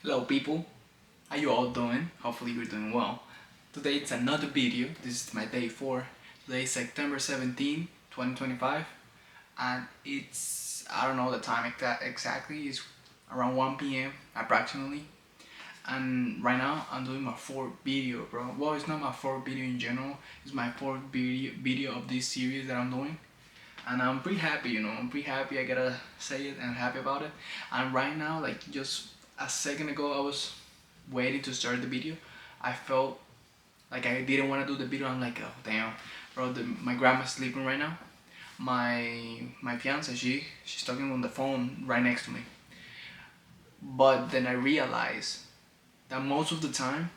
Hello people, how you all doing? Hopefully you're doing well. Today it's another video. This is my day 4. Today is September 17, 2025, and it's, I don't know the time exactly, it's around 1 p.m. approximately. And right now I'm doing my fourth video, bro. Well, it's not my fourth video in general, it's my fourth video of this series that I'm doing. And I'm pretty happy, I'm pretty happy, I gotta say it, and I'm happy about it. And right now, like just a second ago, I was waiting to start the video. I felt like I didn't want to do the video. I'm like, oh damn, bro, my grandma's sleeping right now. My fiance, she's talking on the phone right next to me. But then I realized that most of the time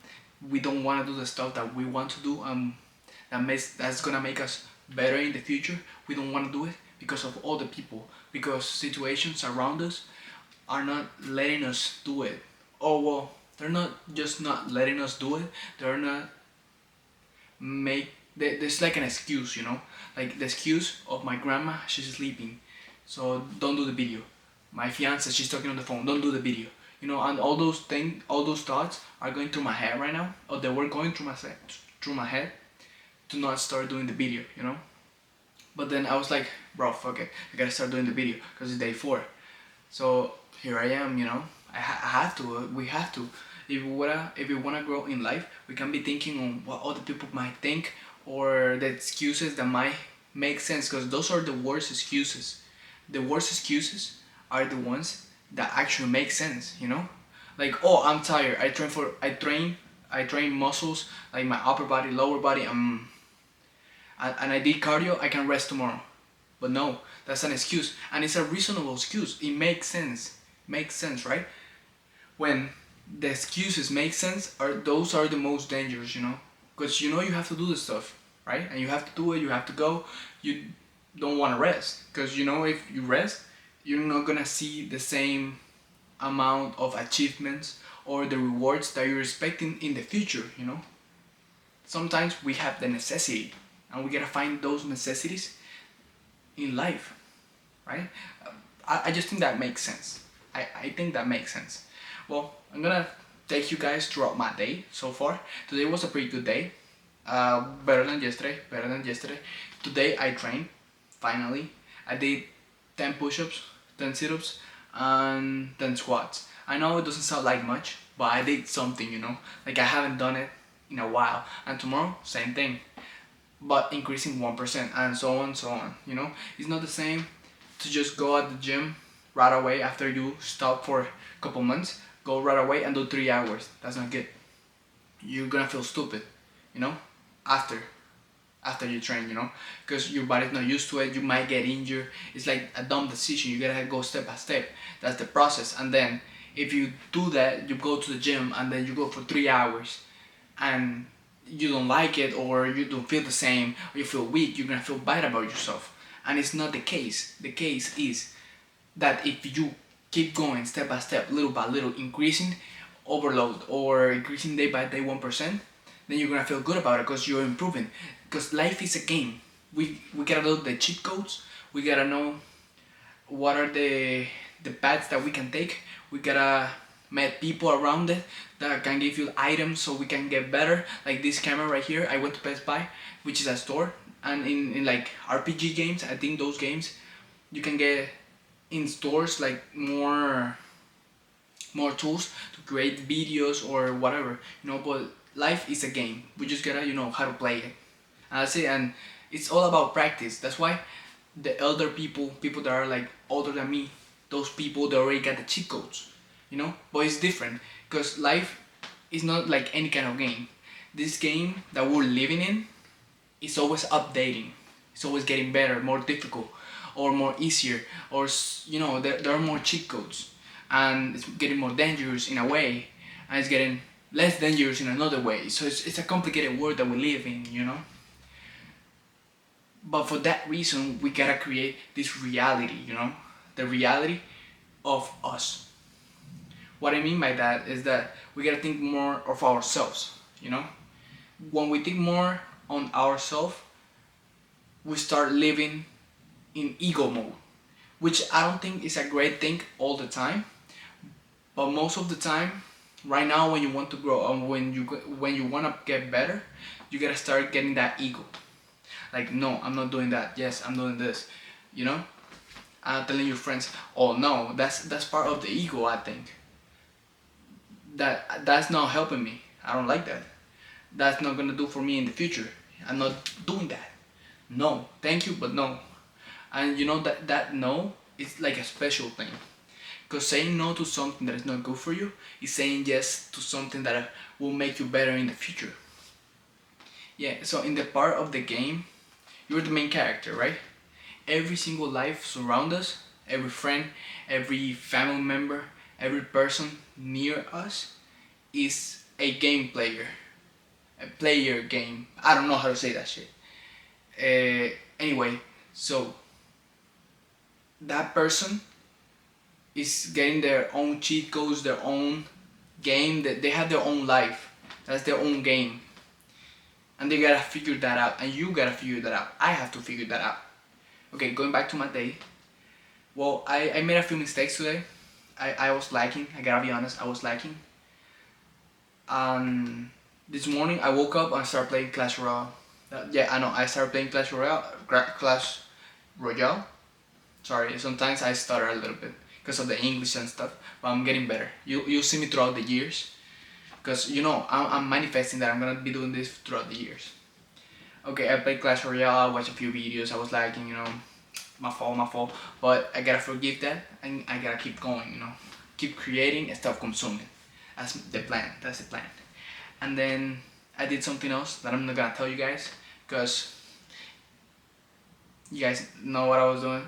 we don't want to do the stuff that we want to do, that's gonna make us better in the future. We don't want to do it because of other people, because situations around us are not letting us do it. Oh well, they're not just not letting us do it, they're not there's like an excuse, like the excuse of my grandma, she's sleeping, so don't do the video. My fiance, she's talking on the phone, don't do the video. And all those things, all those thoughts are going through my head right now, or they were going through my head to not start doing the video. But then I was like, bro, fuck it, I gotta start doing the video because it's day 4. So here I am, I have to, we have to. If we wanna grow in life, we can't be thinking on what other people might think, or the excuses that might make sense, because those are the worst excuses. The worst excuses are the ones that actually make sense. Like, oh, I'm tired, I train muscles like my upper body, lower body, and I did cardio, I can rest tomorrow. But no, that's an excuse, and it's a reasonable excuse. It makes sense, right? When the excuses make sense, those are the most dangerous. Because you have to do the stuff, right? And you have to do it, you have to go. You don't want to rest, because if you rest, you're not gonna see the same amount of achievements or the rewards that you're expecting in the future. Sometimes we have the necessity, and we gotta find those necessities in life, right? I just think that makes sense. I think that makes sense. Well, I'm gonna take you guys throughout my day so far. Today was a pretty good day. Better than yesterday. Today I trained, finally. I did 10 push-ups, 10 sit-ups, and 10 squats. I know it doesn't sound like much, but I did something. Like I haven't done it in a while. And tomorrow, same thing, but increasing 1%, and so on. It's not the same to just go at the gym right away after you stop for a couple months. Go right away and do 3 hours. That's not good. You're gonna feel stupid, you know after you train, because your body's not used to it. You might get injured. It's like a dumb decision. You gotta go step by step. That's the process. And then if you do that, you go to the gym and then you go for 3 hours and you don't like it, or you don't feel the same, or you feel weak, you're gonna feel bad about yourself. And it's not the case. The case is that if you keep going step by step, little by little, increasing overload or increasing day by day 1%, then you're gonna feel good about it because you're improving. Because life is a game. We gotta know the cheat codes. We gotta know what are the paths that we can take. We gotta met people around it that can give you items so we can get better. Like this camera right here, I went to Best Buy, which is a store, and in like RPG games, I think those games you can get in stores like more tools to create videos or whatever. But life is a game. We just gotta how to play it. And that's it. And it's all about practice. That's why the elder people that are like older than me, those people, they already got the cheat codes. But it's different, because life is not like any kind of game. This game that we're living in is always updating. It's always getting better, more difficult, or more easier, or there are more cheat codes, and it's getting more dangerous in a way, and it's getting less dangerous in another way. So it's a complicated world that we live in. But for that reason, we gotta create this reality, the reality of us. What I mean by that is that we gotta think more of ourselves. When we think more on ourselves, we start living in ego mode, which I don't think is a great thing all the time, but most of the time Right now, when you want to grow and when you want to get better, you gotta start getting that ego. Like, no, I'm not doing that. Yes, I'm doing this. You know, telling your friends, oh no, that's part of the ego. I think that's not helping me. I don't like that. That's not gonna do for me in the future. I'm not doing that. No, thank you, but no. And you know that no is like a special thing. Because saying no to something that is not good for you is saying yes to something that will make you better in the future. Yeah, so in the part of the game, you're the main character, right? Every single life surround us, every friend, every family member, every person near us is a game player. A player game. I don't know how to say that shit. Anyway, so that person is getting their own cheat codes, their own game, that they have their own life. That's their own game. And they gotta figure that out, and you gotta figure that out. I have to figure that out. Okay, going back to my day. Well, I made a few mistakes today. I was lacking, I gotta be honest, I was lacking. This morning I woke up and started playing Clash Royale. Yeah, I know, I started playing Clash Royale. Clash Royale. Sorry, sometimes I stutter a little bit because of the English and stuff, but I'm getting better. You'll see me throughout the years, because you know I'm manifesting that I'm gonna be doing this throughout the years. Okay, I played Clash Royale, I watched a few videos, I was lagging, you know, my fault, but I gotta forgive that, and I gotta keep going, you know, keep creating and stop consuming. That's the plan, that's the plan. And then I did something else that I'm not gonna tell you guys, because you guys know what I was doing,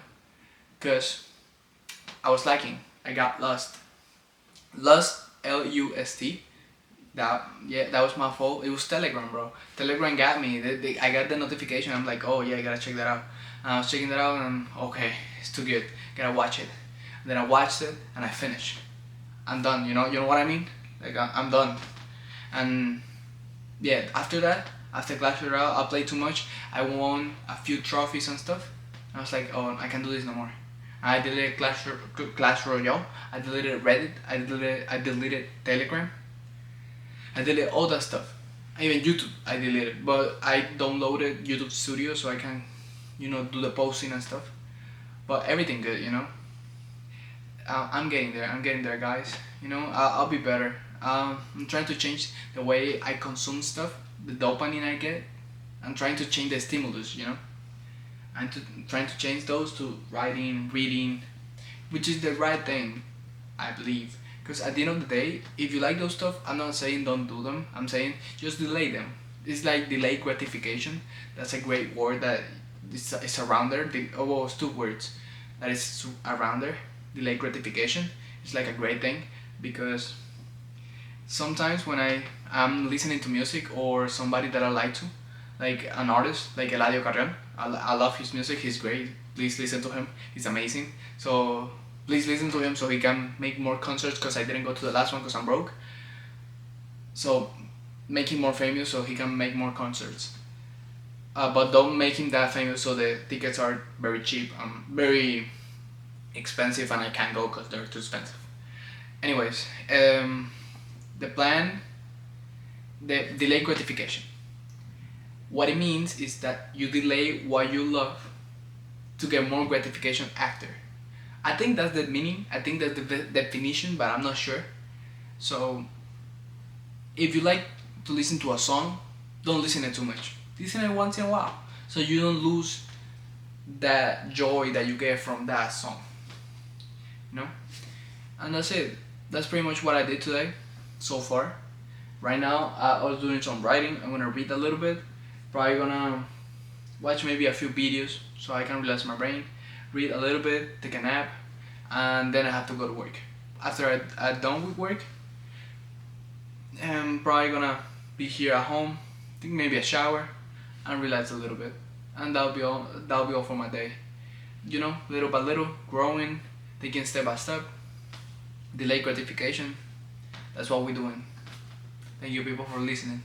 because I was lacking, I got lost. Lust, L-U-S-T. That was my fault. It was Telegram, bro. Telegram got me. I got the notification. I'm like, oh yeah, I gotta check that out. And I was checking that out, and okay, it's too good. Gotta watch it. And then I watched it, and I finished. I'm done. You know what I mean? Like I'm done. And yeah, after that, after Clash Royale, I played too much. I won a few trophies and stuff. I was like, oh, I can't do this no more. I deleted Clash Royale. I deleted Reddit. I deleted Telegram. I deleted all that stuff. Even YouTube I deleted, but I downloaded YouTube Studio so I can, you know, do the posting and stuff. But everything good, you know. I'm getting there. I'm getting there, guys. You know, I'll be better. I'm trying to change the way I consume stuff, the dopamine I get. I'm trying to change the stimulus, you know. I'm trying to change those to writing, reading, which is the right thing, I believe. Because at the end of the day, if you like those stuff, I'm not saying don't do them. I'm saying just delay them. It's like delayed gratification. That's a great word that is around there. Oh, well, it's two words that is around there. Delayed gratification. It's like a great thing, because sometimes when I'm listening to music or somebody that I like an artist like Eladio Carrion, I love his music. He's great. Please listen to him. He's amazing. So please listen to him so he can make more concerts, because I didn't go to the last one because I'm broke. So make him more famous so he can make more concerts. But don't make him that famous so the tickets are very cheap, very expensive, and I can't go because they're too expensive. Anyways, the plan, the delayed gratification. What it means is that you delay what you love to get more gratification after. I think that's the meaning. I think that's the definition, but I'm not sure. So if you like to listen to a song, don't listen it too much. Listen it once in a while, so you don't lose that joy that you get from that song. You know? And that's it. That's pretty much what I did today, so far. Right now, I was doing some writing. I'm gonna read a little bit. Probably gonna watch maybe a few videos so I can relax my brain, read a little bit, take a nap, and then I have to go to work. After I'm done with work, I'm probably gonna be here at home, take maybe a shower, and relax a little bit. And that'll be all. That'll be all for my day. You know, little by little, growing, taking step by step, delayed gratification. That's what we're doing. Thank you, people, for listening.